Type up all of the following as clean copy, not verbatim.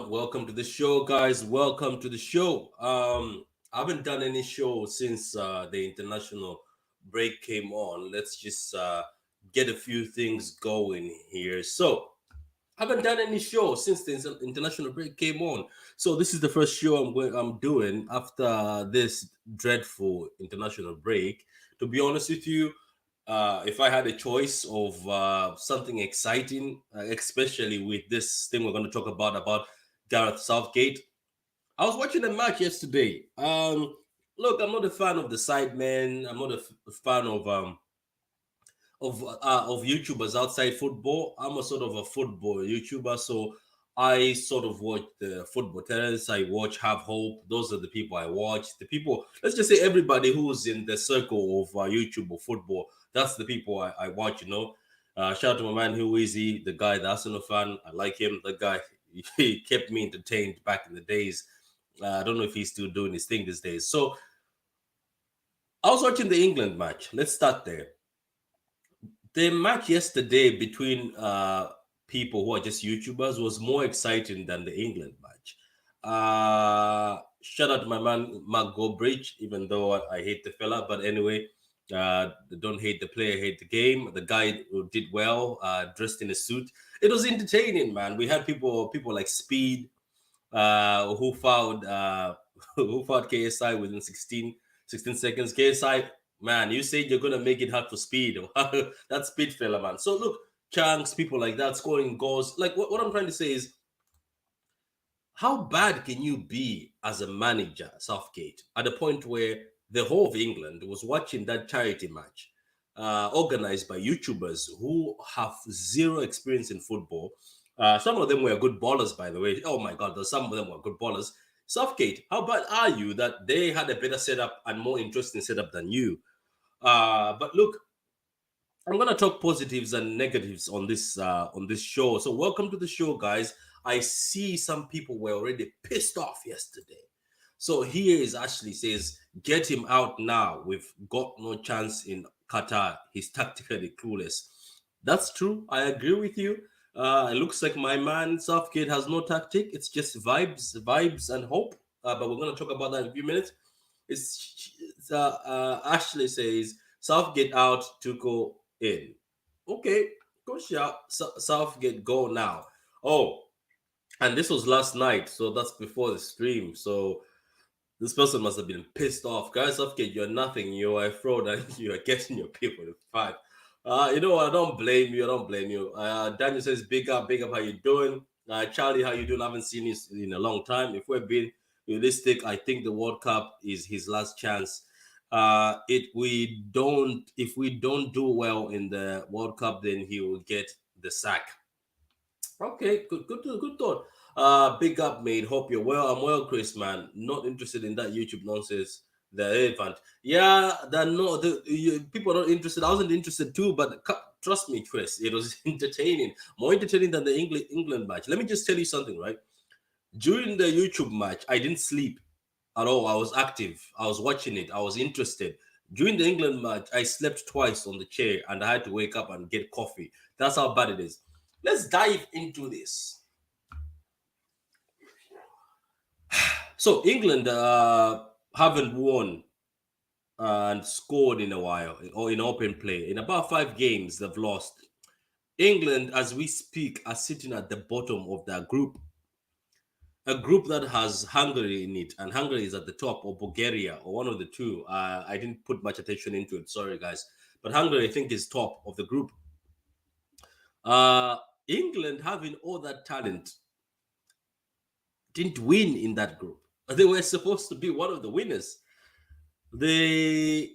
Welcome to the show, guys. Welcome to the show. I haven't done any show since the international break came on. Let's just get a few things going here. So, I haven't done any show since the international break came on. So this is the first show I'm doing after this dreadful international break. To be honest with you, if I had a choice of something exciting, especially with this thing we're going to talk about Gareth Southgate, I was watching a match yesterday. Look, I'm not a fan of the sidemen. I'm not a fan of YouTubers outside football. I'm a sort of a football YouTuber, so I sort of watch the football tennis. I watch Have Hope. Those are the people I watch. The people, let's just say everybody who's in the circle of YouTube or football. That's the people I watch. Shout out to my man who is he, the guy, the Arsenal fan. I like him. The guy, he kept me entertained back in the days. I don't know if he's still doing his thing these days. So I was watching the England match. Let's start there. The match yesterday between people who are just YouTubers was more exciting than the England match. Shout out to my man Mark Gobridge, even though I hate the fella, but anyway, don't hate the player, hate the game. The guy who did well, dressed in a suit. It was entertaining, man. We had people like Speed, who fouled who fouled KSI within 16 seconds. KSI, man, you said you're gonna make it hard for Speed. That Speed fella, man. So look, Chunks, people like that scoring goals. Like what I'm trying to say is, how bad can you be as a manager, Southgate, at the point where the whole of England was watching that charity match, organized by YouTubers who have zero experience in football? Some of them were good ballers, by the way. Oh my God, some of them were good ballers. Southgate, how bad are you that they had a better setup and more interesting setup than you? But look, I'm gonna talk positives and negatives on this show. So welcome to the show, guys. I see some people were already pissed off yesterday. So here is Ashley says, get him out now. We've got no chance in Qatar. He's tactically clueless. That's true. I agree with you. It looks like my man Southgate has no tactic. It's just vibes, and hope. But we're gonna talk about that in a few minutes. Ashley says Southgate out, Tuchel in. Okay, go shout. Southgate go now. Oh, and this was last night, so that's before the stream. So this person must have been pissed off. Guys, Southgate, you're nothing. You're a fraud, and you're getting your people to fight. You know what? I don't blame you. I don't blame you. Daniel says, big up. How you doing? Charlie, how you doing? I haven't seen you in a long time. If we're being realistic, I think the World Cup is his last chance. If we don't do well in the World Cup, then he will get the sack. Okay, good thought. Big up, mate. Hope you're well. I'm well, Chris, man. Not interested in that YouTube nonsense. The elephant. Yeah, that no, people are not interested. I wasn't interested too, but Trust me, Chris, it was entertaining, more entertaining than the England match. Let me just tell you something, right? During the YouTube match, I didn't sleep at all. I was active. I was watching it. I was interested. During the England match, I slept twice on the chair and I had to wake up and get coffee. That's how bad it is. Let's dive into this. So England haven't won and scored in a while, or in open play. In about 5 games, they've lost. England, as we speak, are sitting at the bottom of their group, a group that has Hungary in it, and Hungary is at the top, or Bulgaria, or one of the two. I didn't put much attention into it. Sorry, guys, but Hungary, I think, is top of the group. Uh, England, having all that talent, didn't win in that group. They were supposed to be one of the winners. They,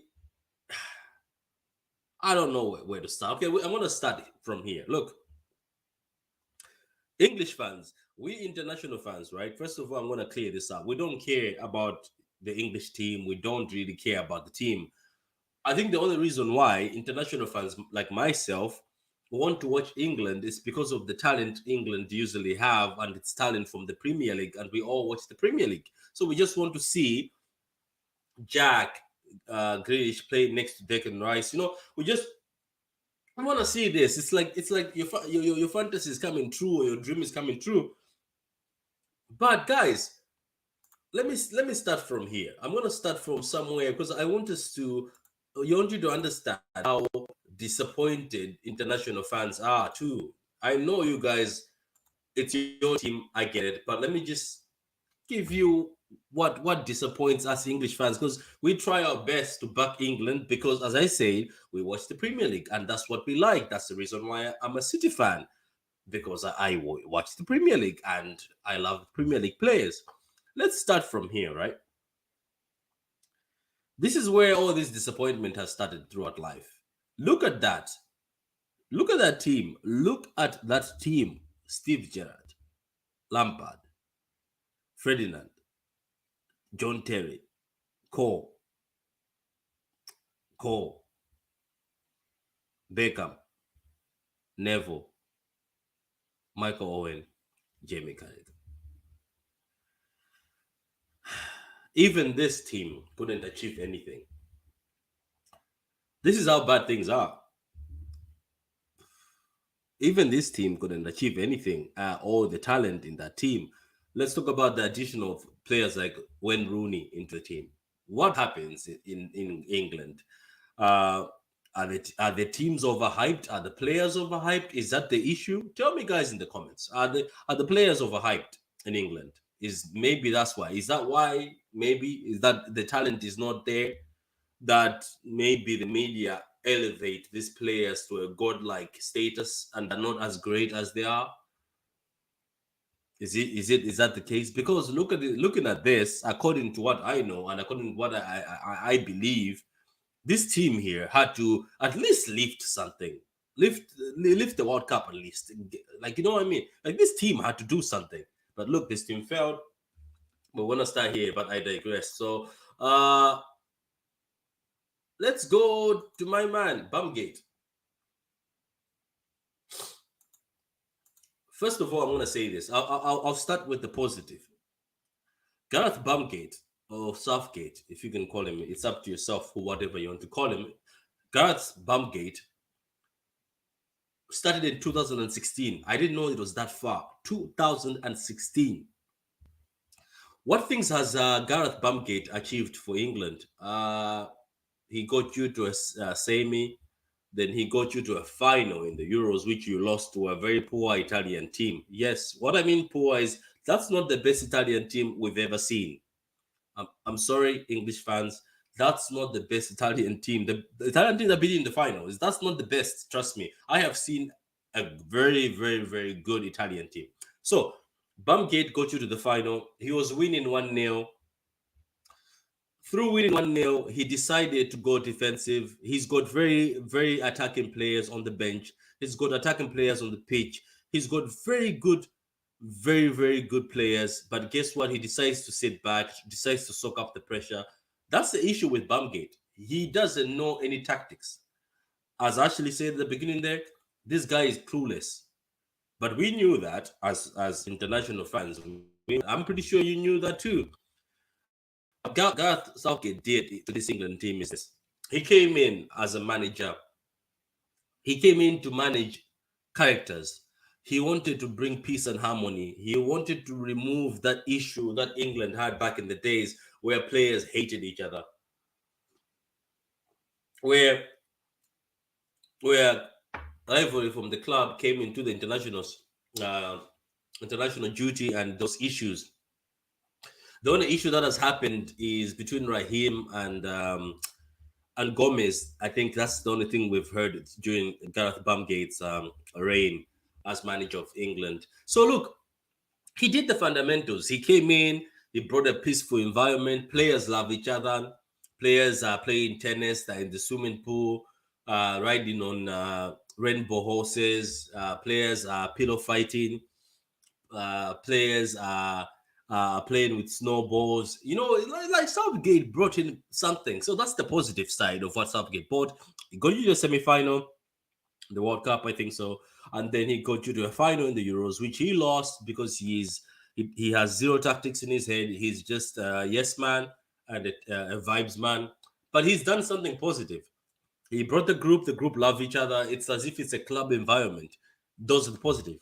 I don't know where to start. Okay, I'm going to start from here. Look, English fans, we international fans, right? First of all, I'm going to clear this up. We don't care about the English team. We don't really care about the team. I think the only reason why international fans like myself want to watch England is because of the talent England usually have, and its talent from the Premier League, and we all watch the Premier League. So we just want to see Jack Grealish play next to Declan Rice. We want to see this. It's like your fantasy is coming true, or your dream is coming true. But guys, let me start from here. I'm gonna start from somewhere because I want us to. You want you to understand how disappointed international fans are too. I know you guys. It's your team. I get it, but let me just give you what disappoints us English fans, because we try our best to back England because, as I said, we watch the Premier League and that's what we like. That's the reason why I'm a City fan, because I watch the Premier League and I love Premier League players. Let's start from here, right? This is where all this disappointment has started throughout life. Look at that. Look at that team. Look at that team. Steve Gerrard, Lampard, Ferdinand, John Terry, Cole, Cole, Beckham, Neville, Michael Owen, Jamie Carragher. Even this team couldn't achieve anything. This is how bad things are. Even this team couldn't achieve anything. All the talent in that team. Let's talk about the addition of players like Wayne Rooney into the team. What happens in England? Uh, are the teams overhyped? Are the players overhyped? Is that the issue? Tell me, guys, in the comments. Are the players overhyped in England? Is maybe that's why? Is that why? Maybe is that the talent is not there? That maybe the media elevate these players to a godlike status and are not as great as they are. Is that the case? Because looking at this, according to what I know and according to what I believe, this team here had to at least lift something, lift the World Cup at least. Like, you know what I mean? Like, this team had to do something. But look, this team failed. But we're gonna start here, but I digress. So let's go to my man, Bumgate. First of all, I'm gonna say this. I'll start with the positive. Gareth Bumgate, or Southgate, if you can call him. It's up to yourself, who whatever you want to call him. Gareth Bumgate started in 2016. I didn't know it was that far. 2016. What things has Gareth Bumgate achieved for England? He got you to a semi, then he got you to a final in the Euros, which you lost to a very poor Italian team. Yes, what I mean poor is that's not the best Italian team we've ever seen. I'm sorry, English fans. That's not the best Italian team. The Italian team that beat in the finals, that's not the best. Trust me. I have seen a very, very, very good Italian team. So, Bumgate got you to the final. He was winning 1-0. Through winning 1-0, he decided to go defensive. He's got very, very attacking players on the bench. He's got attacking players on the pitch. He's got very good, very, very good players. But guess what? He decides to sit back, decides to soak up the pressure. That's the issue with Bumgate. He doesn't know any tactics. as Ashley said at the beginning there, this guy is clueless. But we knew that as international fans. I'm pretty sure you knew that too. What Gareth Southgate did to this England team is this. He came in as a manager. He came in to manage characters. He wanted to bring peace and harmony. He wanted to remove that issue that England had back in the days where players hated each other. Where rivalry from the club came into the international duty and those issues. The only issue that has happened is between Raheem and Gomez. I think that's the only thing we've heard during Gareth Baumgate's reign as manager of England. So look, he did the fundamentals. He came in, he brought a peaceful environment. Players love each other. Players are playing tennis, they're in the swimming pool, riding on rainbow horses. Players are pillow fighting. Players are playing with snowballs. You know, like Southgate brought in something. So that's the positive side of what Southgate brought. He got you to the semi-final, the World Cup, I think so, and then he got you to a final in the Euros, which he lost because he has zero tactics in his head. He's just a yes man and a vibes man. But he's done something positive. He brought the group. The group love each other. It's as if it's a club environment. Those are the positive.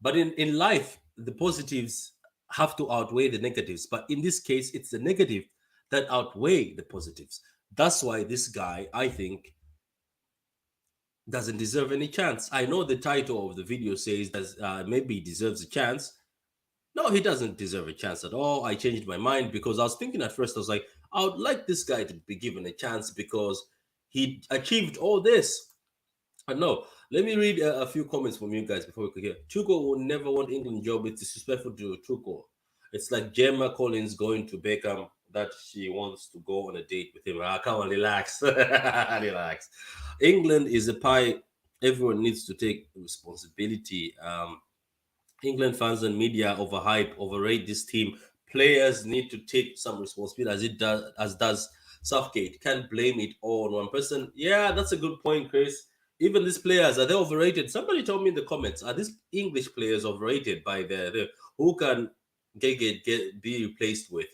But in life, the positives have to outweigh the negatives. But in this case, it's the negative that outweigh the positives. That's why this guy, I think, doesn't deserve any chance. I know the title of the video says that maybe he deserves a chance. No, he doesn't deserve a chance at all. I changed my mind because I was thinking at first, I was like, I would like this guy to be given a chance because he achieved all this. But no, let me read a few comments from you guys before we could hear. Tuchel will never want England job. It's disrespectful to Tuchel. It's like Gemma Collins going to Beckham that she wants to go on a date with him. Come on, relax. Relax. England is a pie. Everyone needs to take responsibility. England fans and media overhype, overrate this team. Players need to take some responsibility as does Southgate. Can't blame it all on one person. Yeah, that's a good point, Chris. Even these players, are they overrated? Somebody told me in the comments, are these English players overrated by the who can get be replaced with?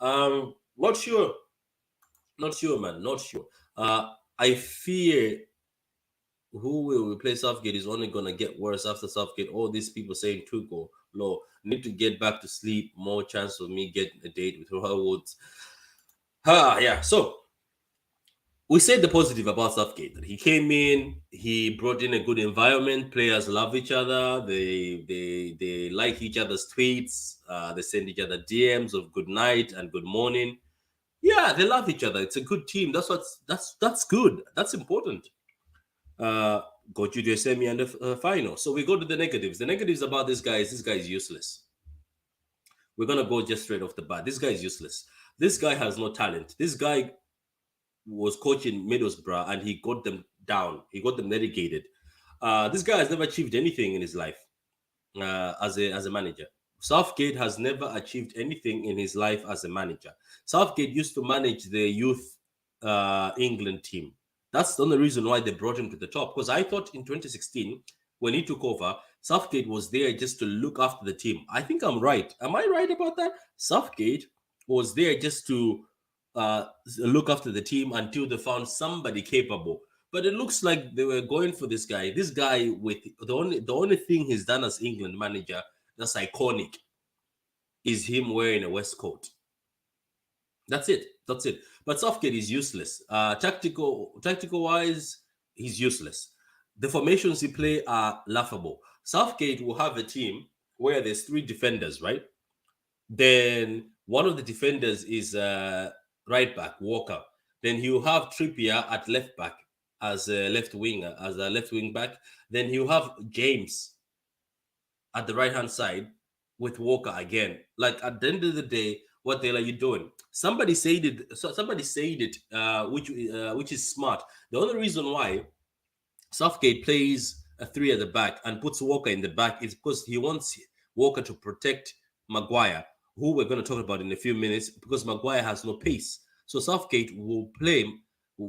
Not sure. Not sure, man. Not sure. I fear who will replace Southgate is only gonna get worse after Southgate. All these people saying Tuchel, low, need to get back to sleep. More chance of me getting a date with Roy Woods. Yeah. So we said the positive about Southgate that he came in, he brought in a good environment. Players love each other. They like each other's tweets. They send each other DMs of good night and good morning. Yeah, they love each other. It's a good team. That's good. That's important. Got you to a semi and a final. So we go to the negatives. The negatives about this guy is useless. We're gonna go just straight off the bat. This guy is useless. This guy has no talent. This guy was coaching Middlesbrough and he got them down. He got them relegated. This guy has never achieved anything in his life as a manager. Southgate has never achieved anything in his life as a manager. Southgate used to manage the youth England team. That's the only reason why they brought him to the top. Because I thought in 2016, when he took over, Southgate was there just to look after the team. I think I'm right. Am I right about that? Southgate was there just to look after the team until they found somebody capable. But it looks like they were going for this guy. This guy with the only thing he's done as England manager that's iconic is him wearing a waistcoat. That's it. That's it. But Southgate is useless. Tactical wise, he's useless. The formations he play are laughable. Southgate will have a team where there's 3 defenders, right? Then one of the defenders is right back, Walker. Then he'll have Trippier at left back as a left winger, as a left wing back. Then he'll have James at the right hand side with Walker again. Like at the end of the day, what the hell are you doing? Somebody said it, which is smart. The only reason why Southgate plays a 3 at the back and puts Walker in the back is because he wants Walker to protect Maguire, who we're going to talk about in a few minutes, because Maguire has no pace. So Southgate will play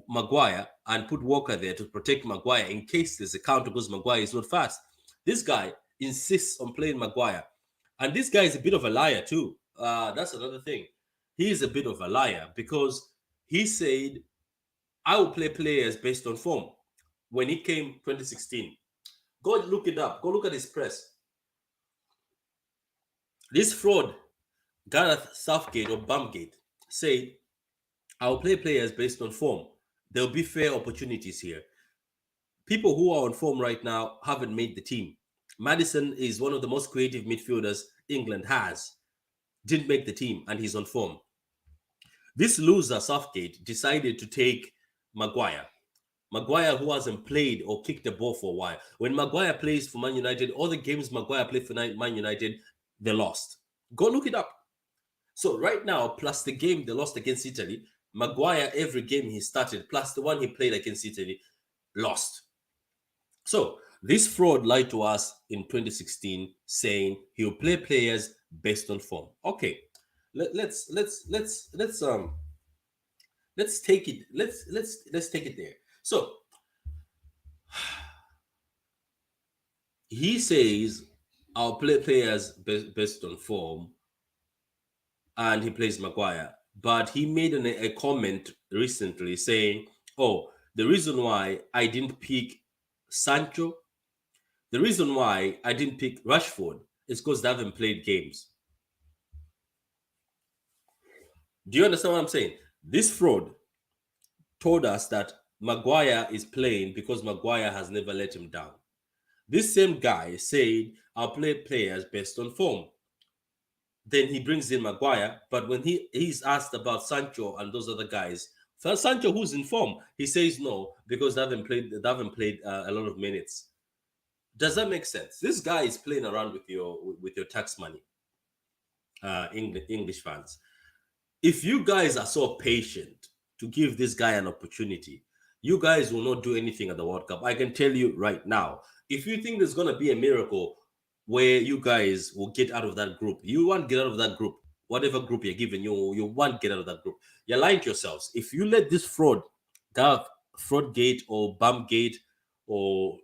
Maguire and put Walker there to protect Maguire in case there's a counter because Maguire is not fast. This guy insists on playing Maguire. And this guy is a bit of a liar too. That's another thing. He is a bit of a liar because he said, I will play players based on form. When he came 2016, go look it up. Go look at his press. This fraud, Gareth Southgate or Bumgate, said, I'll play players based on form. There'll be fair opportunities here. People who are on form right now haven't made the team. Madison is one of the most creative midfielders England has. Didn't make the team, and he's on form. This loser, Southgate, decided to take Maguire. Maguire, who hasn't played or kicked the ball for a while. When Maguire plays for Man United, all the games Maguire played for Man United, they lost. Go look it up. So right now, plus the game they lost against Italy, Maguire, every game he started, plus the one he played against Italy, lost. So this fraud lied to us in 2016, saying he'll play players based on form. Okay, let's take it. Let's take it there. So he says I'll play players based on form, and he plays Maguire. But he made a comment recently saying, "Oh, the reason why I didn't pick Sancho, the reason why I didn't pick Rashford is because they haven't played games." Do you understand what I'm saying? This fraud told us that Maguire is playing because Maguire has never let him down. This same guy said, I'll play players based on form. Then he brings in Maguire, but when he's asked about Sancho and those other guys, for Sancho who's in form, he says no because they haven't played a lot of minutes. Does that make sense? This guy is playing around with your tax money, English fans. If you guys are so patient to give this guy an opportunity, you guys will not do anything at the World Cup. I can tell you right now. If you think there's going to be a miracle where you guys will get out of that group, you won't get out of that group. Whatever group you're given, you won't get out of that group. You're lying to yourselves. If you let this fraud gate or bum gate or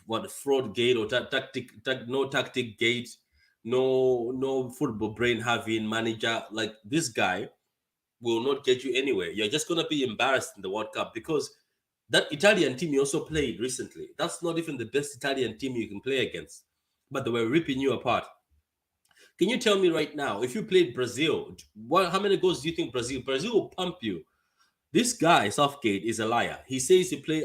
what fraud gate or no tactic gate, no football brain having manager like this guy will not get you anywhere. You're just going to be embarrassed in the World Cup because that Italian team you also played recently, that's not even the best Italian team you can play against, but they were ripping you apart. Can you tell me right now, if you played Brazil, how many goals do you think Brazil will pump you? This guy, Southgate, is a liar. He says he play,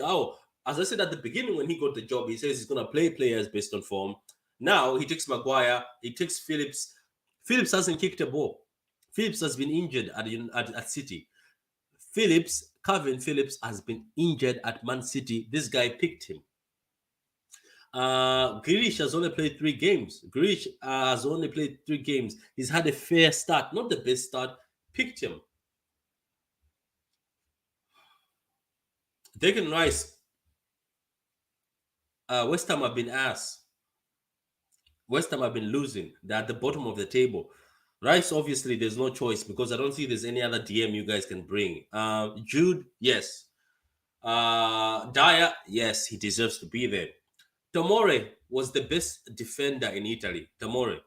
as I said at the beginning when he got the job, he says he's going to play players based on form. Now he takes Maguire, he takes Phillips. Phillips hasn't kicked a ball. Phillips has been injured at City. Calvin Phillips has been injured at Man City. This guy picked him. Grealish has only played 3 games. Grealish has only played 3 games. He's had a fair start, not the best start. Picked him. Declan Rice. West Ham have been ass. West Ham have been losing. They're at the bottom of the table. Rice, obviously, there's no choice because I don't see there's any other DM you guys can bring. Jude, yes. Dyer, yes, he deserves to be there. Tomori was the best defender in Italy. Tomori.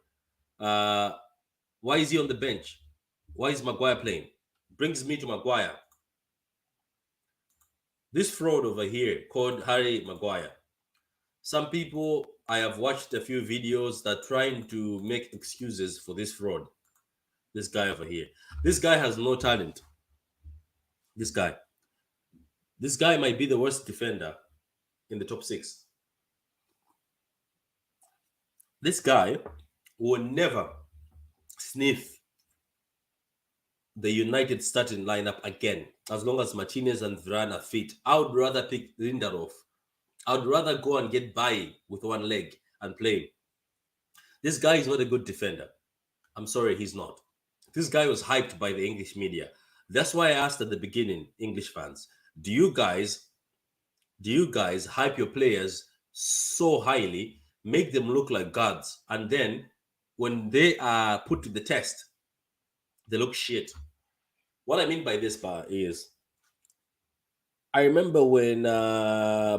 Why is he on the bench? Why is Maguire playing? Brings me to Maguire. This fraud over here called Harry Maguire. Some people, I have watched a few videos that trying to make excuses for this fraud. This guy over here. This guy has no talent. This guy might be the worst defender in the top 6. This guy will never sniff the United starting lineup again as long as Martinez and Varane are fit. I would rather pick Lindelof. I would rather go and get by with one leg and play. This guy is not a good defender. I'm sorry, he's not. This guy was hyped by the English media. That's why I asked at the beginning, English fans, do you guys hype your players so highly, make them look like gods, and then when they are put to the test, they look shit? What I mean by this is I remember when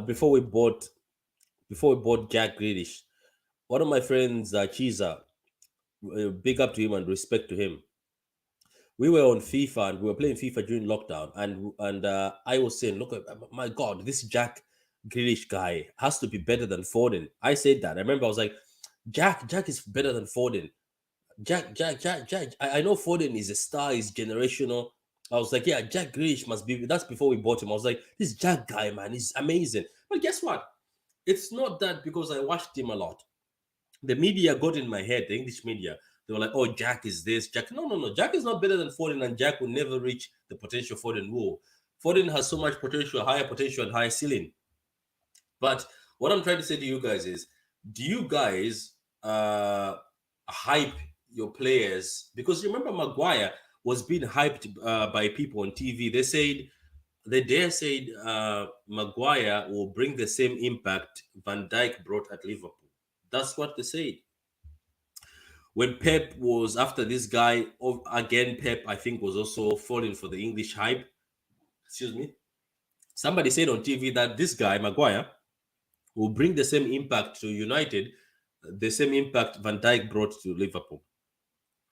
before we bought Jack Grealish, one of my friends, Chiza, big up to him and respect to him. We were on FIFA and we were playing FIFA during lockdown, and I was saying, look, my God, this Jack Grealish guy has to be better than Foden. I said that. I remember I was like, Jack is better than Foden. Jack. I know Foden is a star, is generational. I was like, yeah, Jack Grealish must be. That's before we bought him. I was like, this Jack guy, man, is amazing. But guess what? It's not that because I watched him a lot. The media got in my head, the English media. They were like, oh, Jack is this. Jack. No, no, no. Jack is not better than Foden, and Jack will never reach the potential Foden will. Foden has so much potential, and higher ceiling. But what I'm trying to say to you guys is, do you guys hype your players? Because you remember Maguire was being hyped by people on TV. They dare said Maguire will bring the same impact Van Dijk brought at Liverpool. That's what they said. When Pep was after this guy, again, Pep, I think, was also falling for the English hype. Excuse me. Somebody said on TV that this guy, Maguire, will bring the same impact to United, the same impact Van Dijk brought to Liverpool.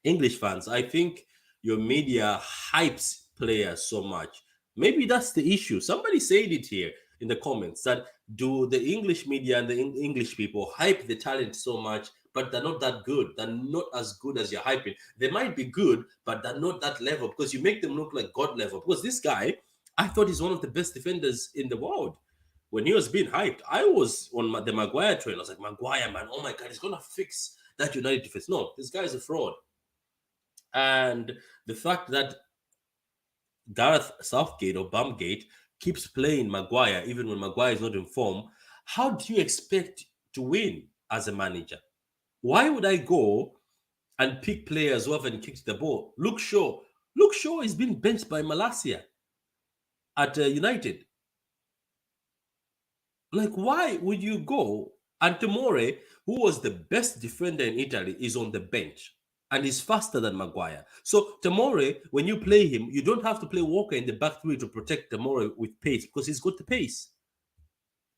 English fans, I think your media hypes players so much. Maybe that's the issue. Somebody said it here in the comments that do the English media and the English people hype the talent so much, but they're not that good. They're not as good as you're hyping. They might be good, but they're not that level because you make them look like God level. Because this guy, I thought he's one of the best defenders in the world. When he was being hyped, I was on the Maguire train. I was like, Maguire, man, oh my God, he's going to fix that United defense. No, this guy is a fraud. And the fact that Gareth Southgate or Bumgate keeps playing Maguire even when Maguire is not in form, how do you expect to win as a manager? Why would I go and pick players who haven't kicked the ball? Luke Shaw is being benched by Malasia at United. Like, why would you go? And Tomore, who was the best defender in Italy, is on the bench and is faster than Maguire. So Tomore, when you play him, you don't have to play Walker in the back three to protect Tomore with pace because he's got the pace.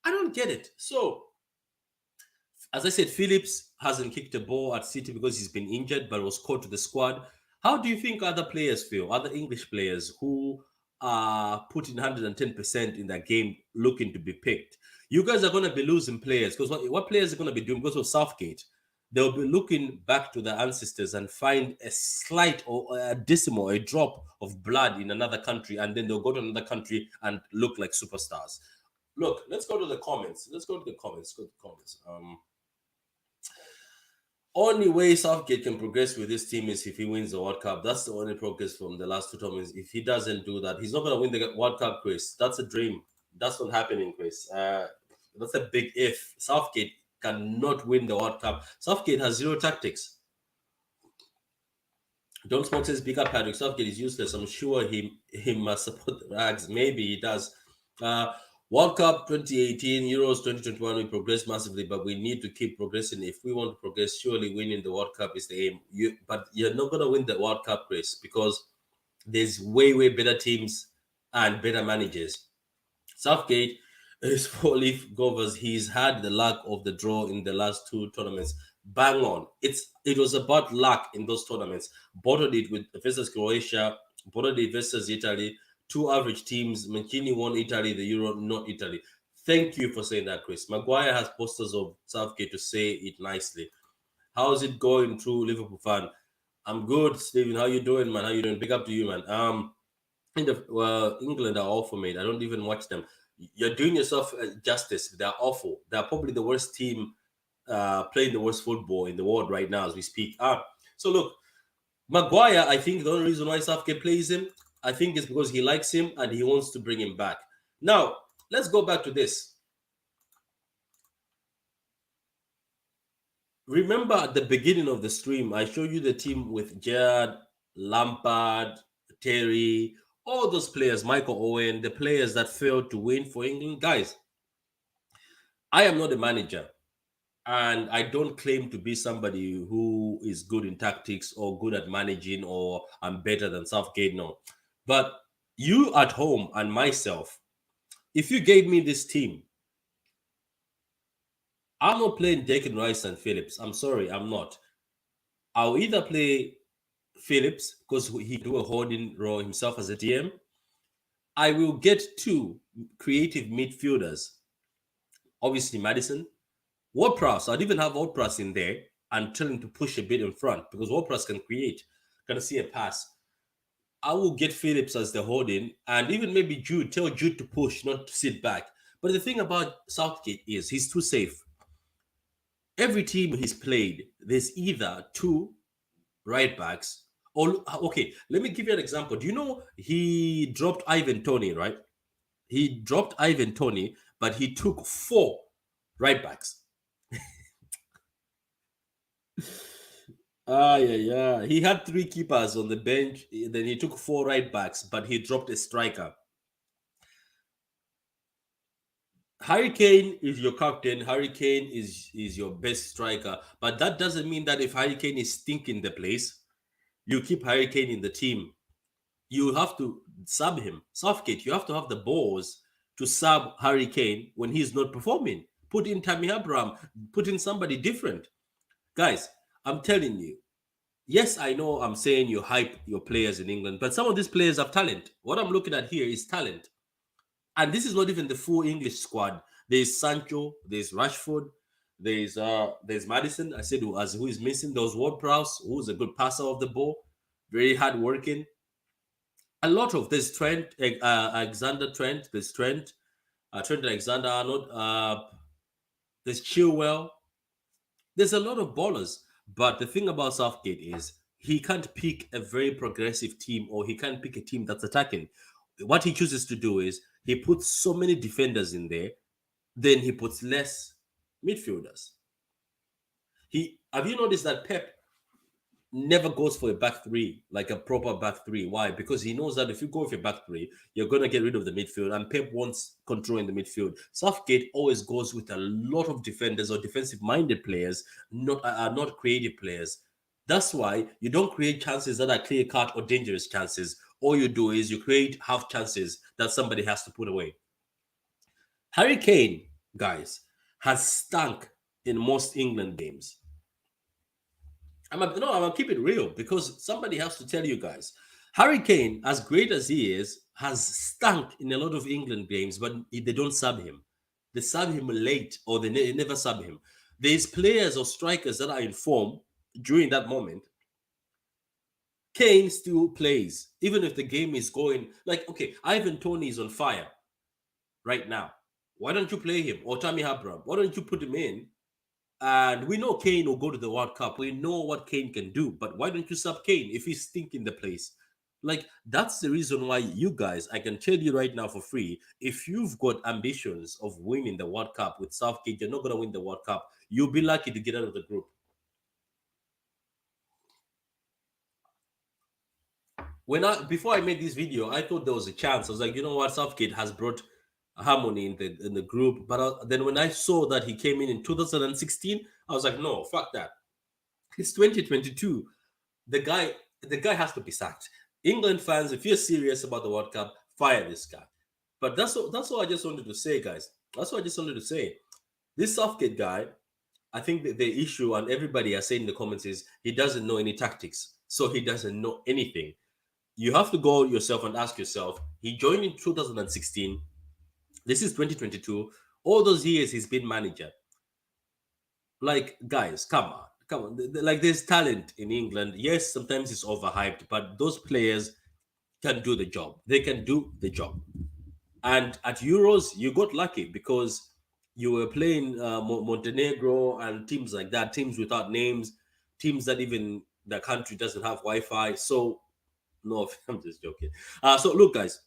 I don't get it. So, as I said, Phillips hasn't kicked a ball at City because he's been injured, but was called to the squad. How do you think other players feel, other English players who are putting 110% in their game looking to be picked? You guys are going to be losing players because what players are going to be doing because of Southgate? They'll be looking back to their ancestors and find a slight or a decimal, a drop of blood in another country, and then they'll go to another country and look like superstars. Look, let's go to the comments. Let's go to the comments. Go to the comments. Only way Southgate can progress with this team is if he wins the World Cup. That's the only progress from the last two tournaments. If he doesn't do that, he's not going to win the World Cup, Chris. That's a dream. That's not happening, Chris. That's a big if. Southgate cannot win the World Cup. Southgate has zero tactics. Don't Smoke says, big up Patrick. Southgate is useless. I'm sure he must support the Rags. Maybe he does. World Cup 2018, Euros 2021, we progressed massively, but we need to keep progressing. If we want to progress, surely winning the World Cup is the aim. But you're not going to win the World Cup, Chris, because there's way, way better teams and better managers. Southgate is for leaf govers. He's had the luck of the draw in the last two tournaments. Bang on. It was about luck in those tournaments. Bottled it with versus Croatia, bottled it versus Italy. Two average teams. Mancini won Italy, the Euro, not Italy. Thank you for saying that, Chris. Maguire has posters of Southgate to say it nicely. How's it going through Liverpool fan? I'm good, Steven. How you doing, man? How you doing? Big up to you, man. England are awful, mate. I don't even watch them. You're doing yourself justice. They're awful. They're probably the worst team playing the worst football in the world right now as we speak. So look, Maguire, I think the only reason why Southgate plays him, I think is because he likes him and he wants to bring him back. Now, let's go back to this. Remember at the beginning of the stream, I showed you the team with Gerrard, Lampard, Terry, all those players, Michael Owen, the players that failed to win for England. Guys, I am not a manager and I don't claim to be somebody who is good in tactics or good at managing or I'm better than Southgate. No. But you at home and myself, If you gave me this team, I'm not playing Declan Rice and Phillips. I'm sorry, I'm not. I'll either play Phillips because he do a holding role himself as a DM. I will get two creative midfielders. Obviously, Madison. WordPress, I'd even have WordPress in there and tell him to push a bit in front because WordPress can create, can see a pass. I will get Phillips as the holding and even maybe Jude, tell Jude to push, not to sit back. But the thing about Southgate is he's too safe. Every team he's played, there's either two right backs or, okay, let me give you an example. Do you know he dropped Ivan Tony, right? He dropped Ivan Tony, but he took four right backs. Yeah. He had three keepers on the bench. Then he took four right backs, but he dropped a striker. Harry Kane is your captain. Harry Kane is your best striker. But that doesn't mean that if Harry Kane is stinking the place, you keep Harry Kane in the team. You have to sub him. Southgate, you have to have the balls to sub Harry Kane when he's not performing. Put in Tammy Abraham. Put in somebody different. Guys, I'm telling you, yes, I know I'm saying you hype your players in England, but some of these players have talent. What I'm looking at here is talent. And this is not even the full English squad. There's Sancho, there's Rashford, there's Madison, I said who is missing. There's Ward-Prowse, who's a good passer of the ball, very hard working. A lot of there's Trent, Alexander Trent, there's Trent Alexander Arnold, there's Chilwell, there's a lot of ballers. But the thing about Southgate is he can't pick a very progressive team or he can't pick a team that's attacking. What he chooses to do is he puts so many defenders in there, then he puts less midfielders. He have you noticed that Pep never goes for a back three, like a proper back three? Why? Because he knows that if you go with a back three, you're gonna get rid of the midfield, and Pep wants control in the midfield. Southgate always goes with a lot of defenders or defensive-minded players, not creative players. That's why you don't create chances that are clear cut or dangerous chances. All you do is you create half chances that somebody has to put away. Harry Kane, guys, has stunk in most England games. I'm gonna keep it real because somebody has to tell you guys. Harry Kane, as great as he is, has stunk in a lot of England games, but they don't sub him. They sub him late or they never sub him. There's players or strikers that are in form during that moment. Kane still plays, even if the game is going like, okay, Ivan Tony is on fire right now. Why don't you play him? Or Tammy Abraham? Why don't you put him in? And we know Kane will go to the World Cup. We know what Kane can do. But why don't you sub Kane if he's stinking the place? Like, that's the reason why you guys, I can tell you right now for free, if you've got ambitions of winning the World Cup with Southgate, you're not going to win the World Cup. You'll be lucky to get out of the group. Before I made this video, I thought there was a chance. I was like, you know what, Southgate has brought harmony in the group. But then when I saw that he came in 2016, I was like, no, fuck that. It's 2022. The guy has to be sacked. England fans, if you're serious about the World Cup, fire this guy. But that's all I just wanted to say, guys. That's what I just wanted to say. This Southgate guy, I think the issue, and everybody has said in the comments, is he doesn't know any tactics. So he doesn't know anything. You have to go yourself and ask yourself. He joined in 2016. This is 2022. All those years he's been manager. Like, guys, come on. Come on. Like, there's talent in England. Yes, sometimes it's overhyped, but those players can do the job. They can do the job. And at Euros, you got lucky because you were playing Montenegro and teams like that, teams without names, teams that even the country doesn't have Wi-Fi. So, no, I'm just joking. So, look, guys,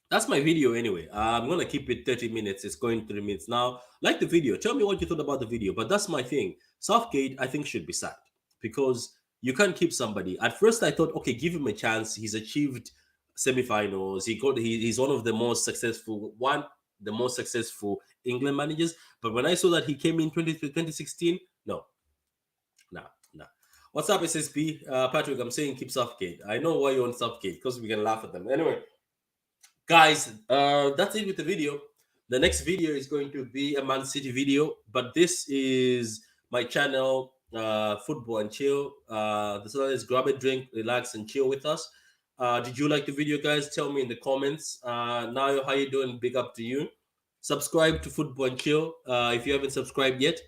that's my video anyway. I'm gonna keep it 30 minutes. It's going 3 minutes now. Like the video. Tell me what you thought about the video. But that's my thing. Southgate, I think, should be sacked because you can't keep somebody. At first, I thought, okay, give him a chance. He's achieved semifinals. He's one of the most successful England managers. But when I saw that he came in 2016, no, no, no. What's up, SSP? Patrick, I'm saying keep Southgate. I know why you want Southgate because we can laugh at them. Anyway, Guys, that's it with the video. The next video is going to be a Man City video, but this is my channel, Football and Chill. This is grab a drink, relax, and chill with us. Did you like the video, guys? Tell me in the comments. Now, how you doing? Big up to you. Subscribe to Football and Chill if you haven't subscribed yet.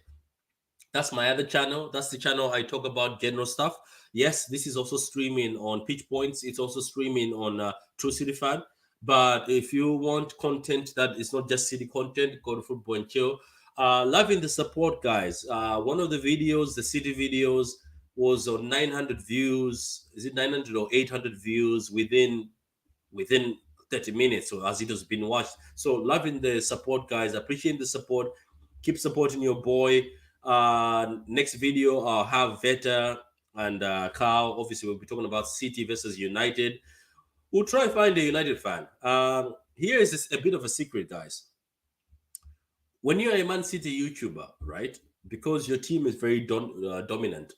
That's my other channel. That's the channel I talk about general stuff. Yes, this is also streaming on Pitch Points. It's also streaming on True City Fan. But if you want content that is not just city content, go to Football and Chill. Loving the support, guys. One of the videos, the city videos, was on 900 views. Is it 900 or 800 views within 30 minutes, or as it has been watched? So loving the support, guys. Appreciating the support. Keep supporting your boy. Next video, I'll have Veta and Carl. Obviously, we'll be talking about City versus United. We'll try and find a United fan. Here is a bit of a secret, guys. When you're a Man City YouTuber, right? Because your team is very dominant,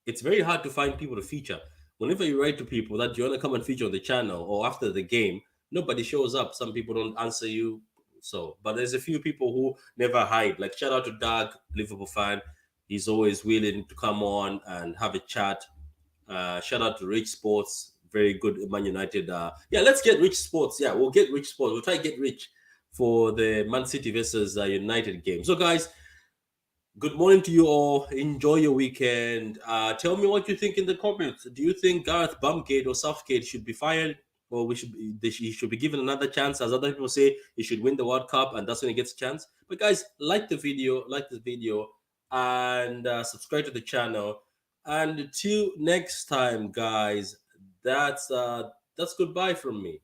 it's very hard to find people to feature. Whenever you write to people that you want to come and feature on the channel or after the game, nobody shows up. Some people don't answer you. So, but there's a few people who never hide. Like shout out to Doug, Liverpool fan. He's always willing to come on and have a chat. Shout out to Rich Sports, very good Man United. Yeah, let's get Rich Sports. Yeah, we'll get Rich Sports. We'll try to get Rich for the Man City versus United game. So, guys, good morning to you all. Enjoy your weekend. Tell me what you think in the comments. Do you think Gareth Bumgate or Southgate should be fired, or he should be given another chance? As other people say, he should win the World Cup, and that's when he gets a chance. But guys, like this video, and subscribe to the channel. And till next time, guys. That's goodbye from me.